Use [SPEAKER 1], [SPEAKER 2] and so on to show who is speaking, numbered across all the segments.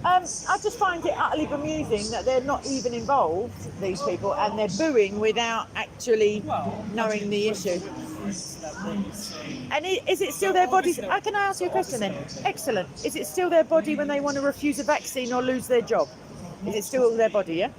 [SPEAKER 1] I just find it utterly bemusing that they're not even involved, these people, and they're booing without actually knowing the issue. And is it still their body? Can I ask you a question then? Excellent. Is it still their body when they want to refuse a vaccine or lose their job? Is it still their body, yeah?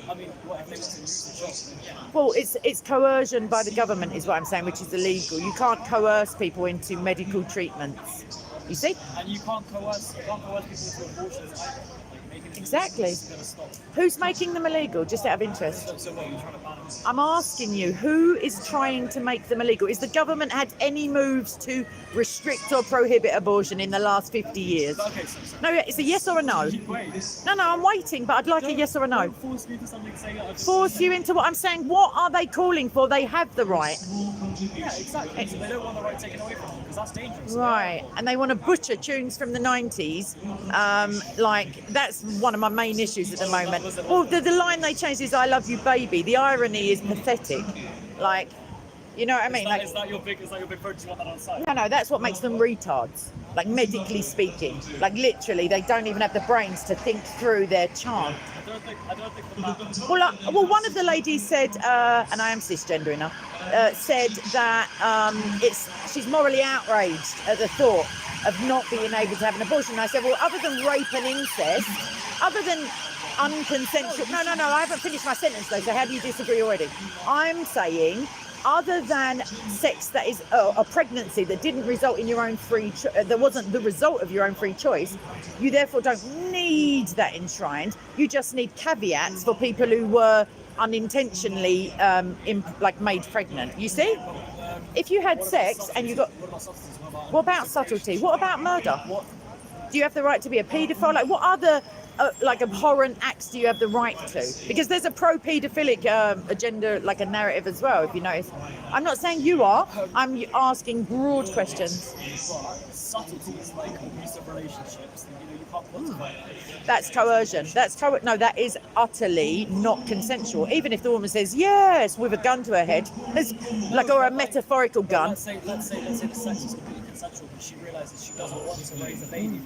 [SPEAKER 2] I mean, what if they want to lose the job?
[SPEAKER 1] Well, it's coercion by the government is what I'm saying, which is illegal. You can't coerce people into medical treatments. You see?
[SPEAKER 2] And you can't coerce people into abortions either.
[SPEAKER 1] Exactly. Who's making them illegal, just out of interest?
[SPEAKER 2] So what, you're trying to ban them?
[SPEAKER 1] I'm asking you, who is trying to make them illegal? Is the government had any moves to restrict or prohibit abortion in the last 50 years?
[SPEAKER 2] Okay,
[SPEAKER 1] No, it's a yes or a no. No, I'm waiting, but I'd like a yes or a no.
[SPEAKER 2] Don't force me into something saying that.
[SPEAKER 1] Force you into what I'm saying. What are they calling for? They have the right.
[SPEAKER 2] Yeah, exactly. So they don't want the right taken away from them because that's dangerous.
[SPEAKER 1] Right, and they want to butcher tunes from the 90s. Like, that's one of my main issues at the moment. Well, the line they changed is "I love you, baby." The irony is pathetic. Like, you know what I mean?
[SPEAKER 2] Is that your big purchase? You want that on site?
[SPEAKER 1] No, that's what makes them retards. Like, medically speaking, like literally, they don't even have the brains to think through their chant.
[SPEAKER 2] I don't think that.
[SPEAKER 1] Well, one of the ladies said, and I am cisgender enough, said that she's morally outraged at the thought of not being able to have an abortion. And I said, well, other than rape and incest, other than unconsensual... No, I haven't finished my sentence though, so how do you disagree already? I'm saying, other than sex that is a pregnancy that didn't result in your own that wasn't the result of your own free choice, you therefore don't need that enshrined. You just need caveats for people who were unintentionally made pregnant. You see? If you had sex and you got... What about subtlety? What about murder? Do you have the right to be a paedophile? Like, what other abhorrent acts do you have the right to? Because there's a pro-paedophilic agenda, like a narrative as well, if you notice. I'm not saying you are. I'm asking broad questions.
[SPEAKER 2] Subtlety is like abusive relationships. You can't quantify it.
[SPEAKER 1] That's coercion. No, that is utterly not consensual. Even if the woman says yes with a gun to her head, or a metaphorical gun.
[SPEAKER 2] Let's say the sex is completely consensual, but she realizes she doesn't want to raise a baby.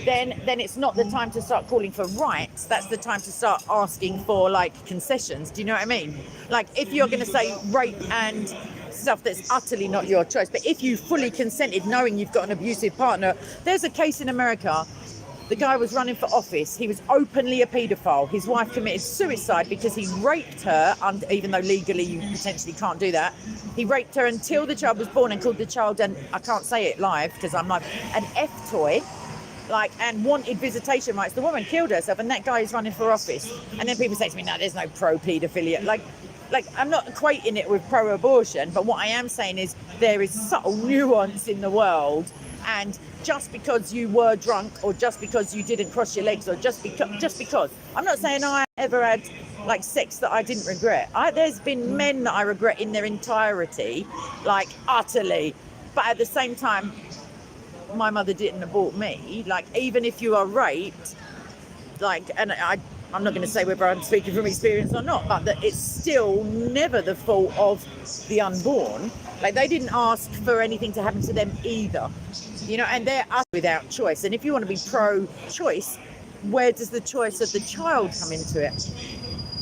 [SPEAKER 1] Then it's not the time to start calling for rights. That's the time to start asking for concessions. Do you know what I mean? Like, if you're going to say rape and stuff that's utterly not your choice, but if you fully consented knowing you've got an abusive partner, there's a case in America. The guy was running for office. He was openly a paedophile. His wife committed suicide because he raped her, even though legally you potentially can't do that. He raped her until the child was born and called the child, and I can't say it live because I'm like, an F toy. And wanted visitation rights. The woman killed herself, and that guy is running for office. And then people say to me, no, there's no pro-paedophilia. Like I'm not equating it with pro-abortion, but what I am saying is there is subtle nuance in the world, and just because you were drunk, or just because you didn't cross your legs, or just because. I'm not saying I ever had sex that I didn't regret. There's been men that I regret in their entirety, utterly. But at the same time, my mother didn't abort me. Even if you are raped, and I'm not going to say whether I'm speaking from experience or not, but that it's still never the fault of the unborn. They didn't ask for anything to happen to them either, and they're without choice. And if you want to be pro-choice, where does the choice of the child come into it?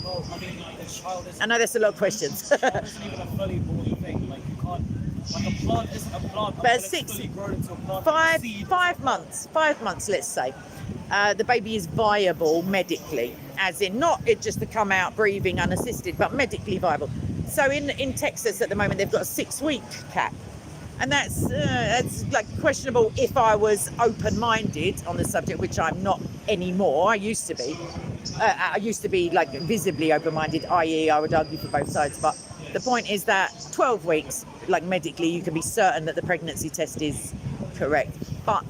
[SPEAKER 2] Well, I mean, the child is...
[SPEAKER 1] I know that's a lot of questions.
[SPEAKER 2] The child isn't even a fully born thing. You can't... a plant isn't a plant.
[SPEAKER 1] But
[SPEAKER 2] it's fully grown into a plant.
[SPEAKER 1] 5 months, let's say. The baby is viable medically, as in not it just to come out breathing unassisted, but medically viable. So in Texas at the moment, they've got a 6-week cap. And that's questionable if I was open-minded on the subject, which I'm not anymore. I used to be. I used to be visibly open-minded, i.e. I would argue for both sides. But the point is that 12 weeks, medically, you can be certain that the pregnancy test is correct. But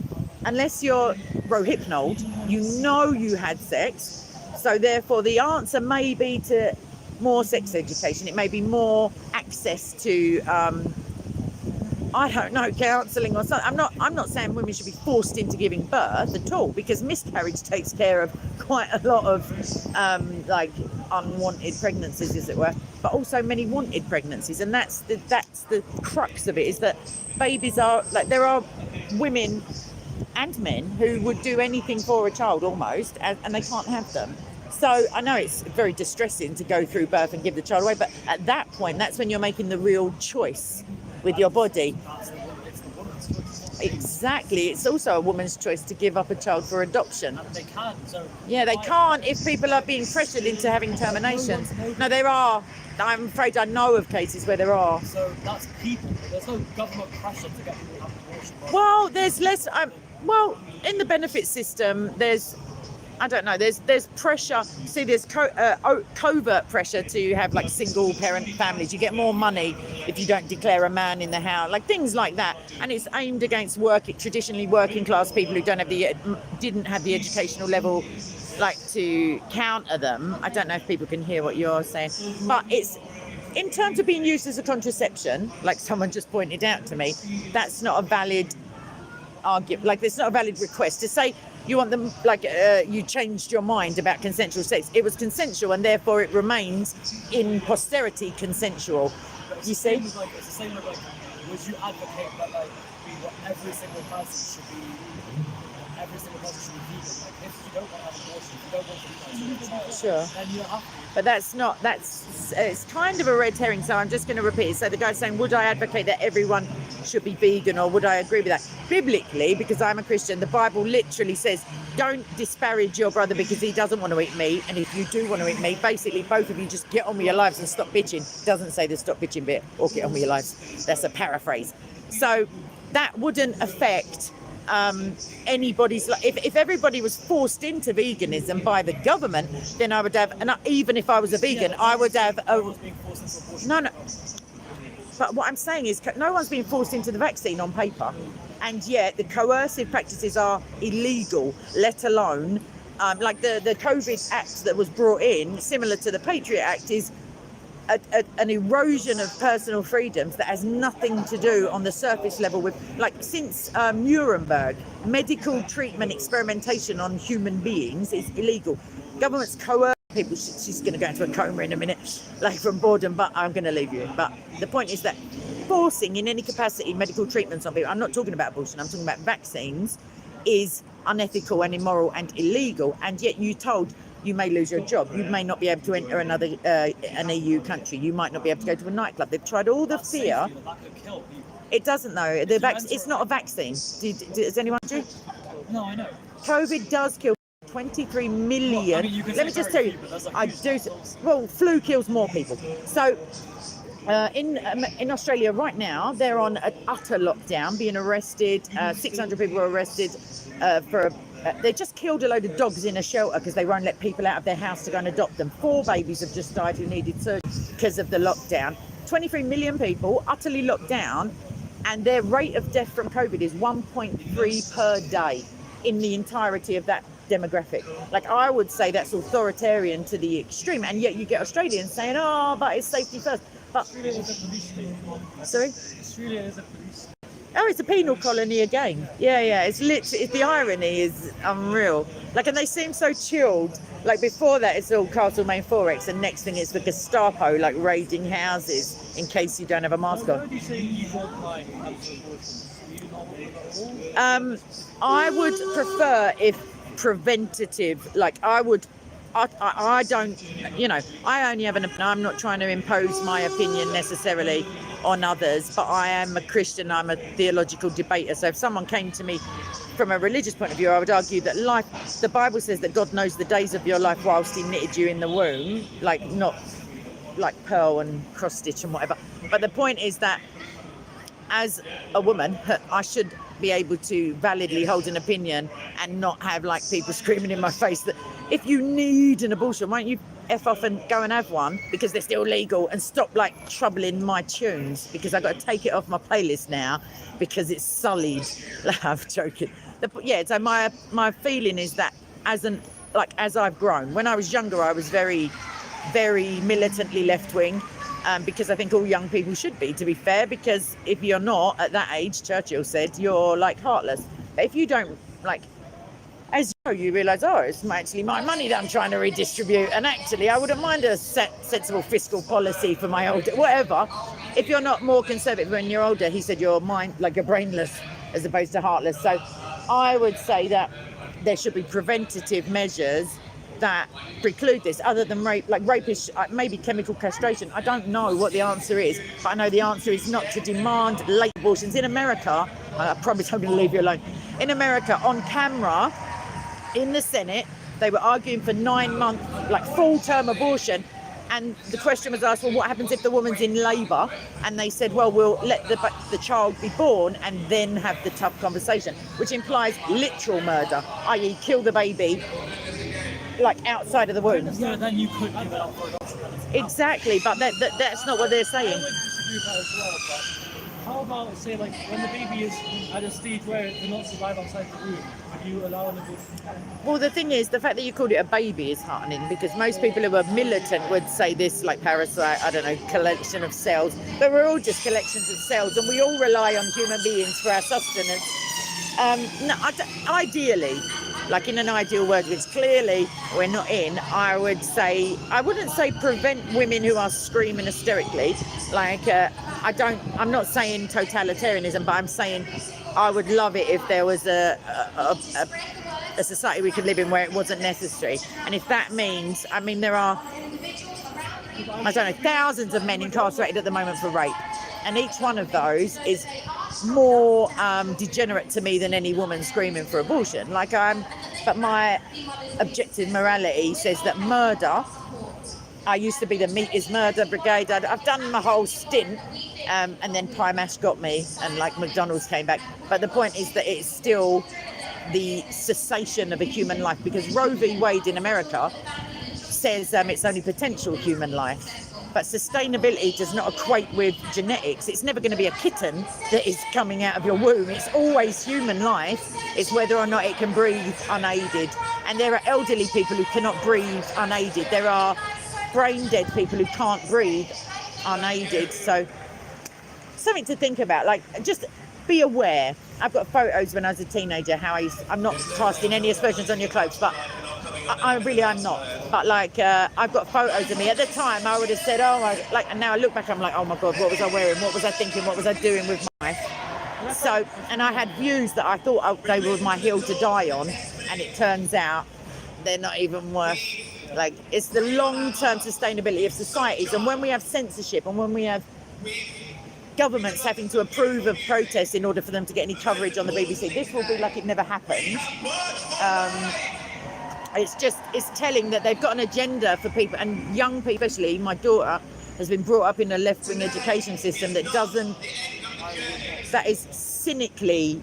[SPEAKER 1] unless you're rohypnoled, you had sex. So therefore, the answer may be to more sex education. It may be more access to... I don't know, counselling or something. I'm not saying women should be forced into giving birth at all, because miscarriage takes care of quite a lot of unwanted pregnancies, as it were, but also many wanted pregnancies. And that's the crux of it, is that babies are there are women and men who would do anything for a child almost, and they can't have them. So I know it's very distressing to go through birth and give the child away, but at that point, that's when you're making the real choice with your body.
[SPEAKER 2] It's the woman's choice.
[SPEAKER 1] Exactly. It's also a woman's choice to give up a child for adoption.
[SPEAKER 2] And they can, so...
[SPEAKER 1] Yeah, they can't if people are being pressured into having terminations. No, there are. I'm afraid I know of cases where there are.
[SPEAKER 2] So that's people. There's no government pressure to get people to have an abortion.
[SPEAKER 1] Well, there's less. Well, in the benefit system, there's, I don't know. There's pressure. See, there's covert pressure to have like single parent families. You get more money if you don't declare a man in the house, like things like that. And it's aimed against traditionally working class people who didn't have the educational level, like, to counter them. I don't know if people can hear what you're saying, but it's in terms of being used as a contraception, like someone just pointed out to me. That's not a valid argument. Like, it's not a valid request to say you want them, like, you changed your mind about consensual sex. It was consensual, and therefore it remains in posterity consensual. You see?
[SPEAKER 2] It's the same with, like, would you advocate that, like, every single person should be vegan? Like, if you don't want to have an abortion, if you don't want to be child,
[SPEAKER 1] Sure.
[SPEAKER 2] then you have to.
[SPEAKER 1] But it's kind of a red herring, so I'm just going to repeat it. So the guy's saying, would I advocate that everyone should be vegan, or would I agree with that? Biblically, because I'm a Christian, the Bible literally says, don't disparage your brother because he doesn't want to eat meat, and if you do want to eat meat, basically both of you just get on with your lives and stop bitching. It doesn't say the stop bitching bit, or get on with your lives. That's a paraphrase. So that wouldn't affect anybody's life. If everybody was forced into veganism by the government, then I would have, and even if I was a vegan, I would have no. But what I'm saying is, no one's being forced into the vaccine on paper, and yet the coercive practices are illegal. Let alone, like the COVID Act that was brought in, similar to the Patriot Act, is an erosion of personal freedoms that has nothing to do on the surface level with, like, since Nuremberg, medical treatment experimentation on human beings is illegal. Governments coerce people. She's going to go into a coma in a minute, like, from boredom, but I'm going to leave you. But the point is that forcing in any capacity medical treatments on people, I'm not talking about abortion, I'm talking about vaccines, is unethical and immoral and illegal, and yet you told you may lose your job. You may not be able to enter an EU country. You might not be able to go to a nightclub. They've tried all the fear. It doesn't, though. It's not a vaccine. Does anyone do?
[SPEAKER 2] No, I know.
[SPEAKER 1] COVID does kill 23 million.
[SPEAKER 2] Well, I mean,
[SPEAKER 1] let me just tell you, I do. Well, flu kills more people. So in Australia right now, they're on an utter lockdown, being arrested. 600 people were arrested for. They just killed a load of dogs in a shelter because they won't let people out of their house to go and adopt them. 4 babies have just died who needed surgery because of the lockdown. 23 million people utterly locked down, and their rate of death from COVID is 1.3 per day in the entirety of that demographic. Like, I would say that's authoritarian to the extreme, and yet you get Australians saying, oh, but it's safety first. But sorry?
[SPEAKER 2] Australia is a police.
[SPEAKER 1] Oh, it's a penal colony again. Yeah. It's literally, the irony is unreal. Like, and they seem so chilled. Like, before that, it's all Castlemaine Forex, and next thing it's the Gestapo, like, raiding houses in case you don't have a mask on.
[SPEAKER 2] Why do you say you don't like abortions? Do you not want at all?
[SPEAKER 1] I would prefer if preventative, like, I don't, I only have I'm not trying to impose my opinion necessarily on others, but I am a Christian, I'm a theological debater. So if someone came to me from a religious point of view, I would argue that the Bible says that God knows the days of your life whilst he knitted you in the womb, like, not like pearl and cross stitch and whatever. But the point is that as a woman, I should be able to validly hold an opinion and not have, like, people screaming in my face that if you need an abortion, why don't you F off and go and have one because they're still legal, and stop, like, troubling my tunes because I've got to take it off my playlist now because it's sullied. I'm joking. So my feeling is that as I've grown, when I was younger, I was very, very militantly left-wing. Because I think all young people should be, to be fair, because if you're not at that age, Churchill said, you're, like, heartless. But if you don't, like, as you realise, it's actually my money that I'm trying to redistribute, and actually I wouldn't mind a sensible fiscal policy for my older, whatever. If you're not more conservative when you're older, he said you're brainless as opposed to heartless. So I would say that there should be preventative measures that preclude this, other than rape. Like rape is maybe chemical castration. I don't know what the answer is, but I know the answer is not to demand late abortions. In America, I promise I'm going to leave you alone. In America, on camera, in the Senate, they were arguing for 9-month, like full-term abortion. And the question was asked, well, what happens if the woman's in labour? And they said, well, we'll let the child be born and then have the tough conversation, which implies literal murder, i.e. kill the baby, like outside of the womb.
[SPEAKER 2] Yeah, then you could give it up for adoption.
[SPEAKER 1] Exactly, but that's not what they're saying.
[SPEAKER 2] I would disagree with that as well, but how about, say, like, when the baby is at a stage where it cannot survive outside the womb, would you allow an abortion?
[SPEAKER 1] Well, the thing is, the fact that you called it a baby is heartening, because most people who are militant would say this, like parasite, I don't know, collection of cells, but we're all just collections of cells, and we all rely on human beings for our sustenance. No, ideally, like in an ideal world, which clearly we're not in, I wouldn't say prevent women who are screaming hysterically. Like, I'm not saying totalitarianism, but I'm saying I would love it if there was a society we could live in where it wasn't necessary. And if that means, I mean, there are, I don't know, thousands of men incarcerated at the moment for rape. And each one of those is more degenerate to me than any woman screaming for abortion. But my objective morality says that murder, I used to be the Meat is Murder Brigade. I've done my whole stint, and then Pie Mash got me, and like McDonald's came back. But the point is that it's still the cessation of a human life, because Roe v. Wade in America says it's only potential human life. But sustainability does not equate with genetics. It's never going to be a kitten that is coming out of your womb. It's always human life. It's whether or not it can breathe unaided. And there are elderly people who cannot breathe unaided. There are brain dead people who can't breathe unaided. So something to think about. Like, just be aware. I've got photos when I was a teenager, I'm not casting any aspersions on your clothes, but I really am not. But like, I've got photos of me. At the time, I would have said, and now I look back, I'm like, oh my God, what was I wearing? What was I thinking? What was I doing with my life? So, and I had views that I thought they were my hill to die on, and it turns out they're not even worth, like, it's the long-term sustainability of societies. And when we have censorship, and when we have governments having to approve of protests in order for them to get any coverage on the BBC, this will be like it never happened. It's telling that they've got an agenda for people, and young people, especially my daughter, has been brought up in a left-wing education system that is cynically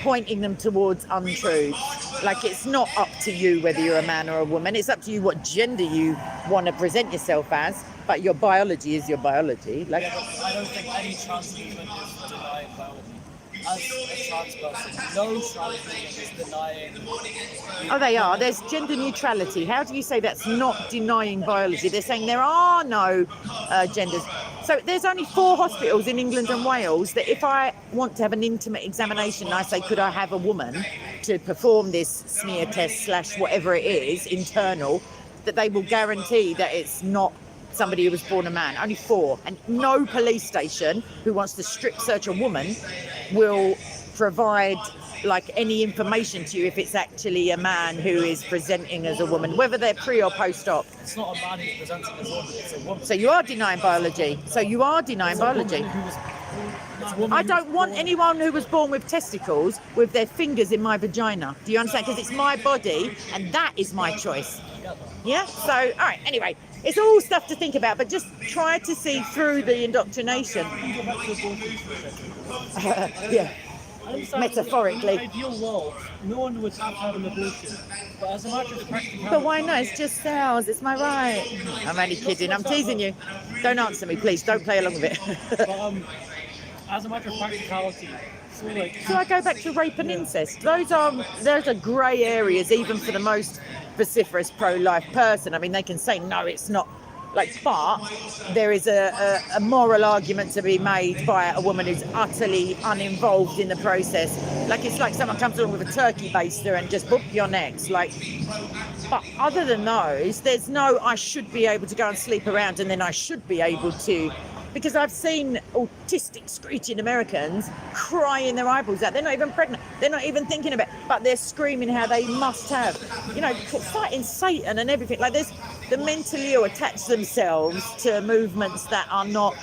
[SPEAKER 1] pointing them towards untruths. Like, it's not up to you whether you're a man or a woman. It's up to you what gender you want to present yourself as, but your biology is your biology. Like,
[SPEAKER 2] I don't think any trans movement is denying biology. As a trans person, no trans movement is denying.
[SPEAKER 1] Oh, they are. There's gender neutrality. How do you say that's not denying biology? They're saying there are no genders. So there's only 4 hospitals in England and Wales that if I want to have an intimate examination, I say, could I have a woman to perform this smear test / whatever it is, internal, that they will guarantee that it's not somebody who was born a man. Only 4. And no police station who wants to strip search a woman will provide like any information to you if it's actually a man who is presenting as a woman, whether they're pre or post-op.
[SPEAKER 2] It's not a man who's presenting as a woman, it's a woman.
[SPEAKER 1] So you are denying biology. I don't want anyone who was born with testicles with their fingers in my vagina. Do you understand? Because it's my body and that is my choice. Yeah? So, all right, anyway. It's all stuff to think about, but just try to see through the indoctrination. Yeah. Metaphorically.
[SPEAKER 2] In an ideal world, no one would have an abortion. But as a matter of practicality...
[SPEAKER 1] But why not? It's just cells. It's my right. I'm only kidding. I'm teasing you. Don't answer me, please. Don't play along with it.
[SPEAKER 2] But as a matter of practicality...
[SPEAKER 1] So I go back to rape and incest. Those are grey areas, even for the most vociferous pro-life person. I mean, they can say, no, it's not. But there is a moral argument to be made by a woman who's utterly uninvolved in the process. Like, it's like someone comes along with a turkey baster and just boop your necks. But other than those, there's no, I should be able to go and sleep around and then I should be able to because I've seen autistic screeching Americans crying their eyeballs out. They're not even pregnant. They're not even thinking about it, but they're screaming how they must have, you know, fighting Satan and everything. Like there's the mentally ill attach themselves to movements that are not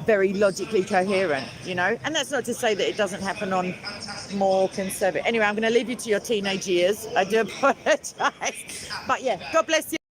[SPEAKER 1] very logically coherent, you know. And that's not to say that it doesn't happen on more conservative. Anyway, I'm going to leave you to your teenage years. I do apologise. But yeah, God bless you.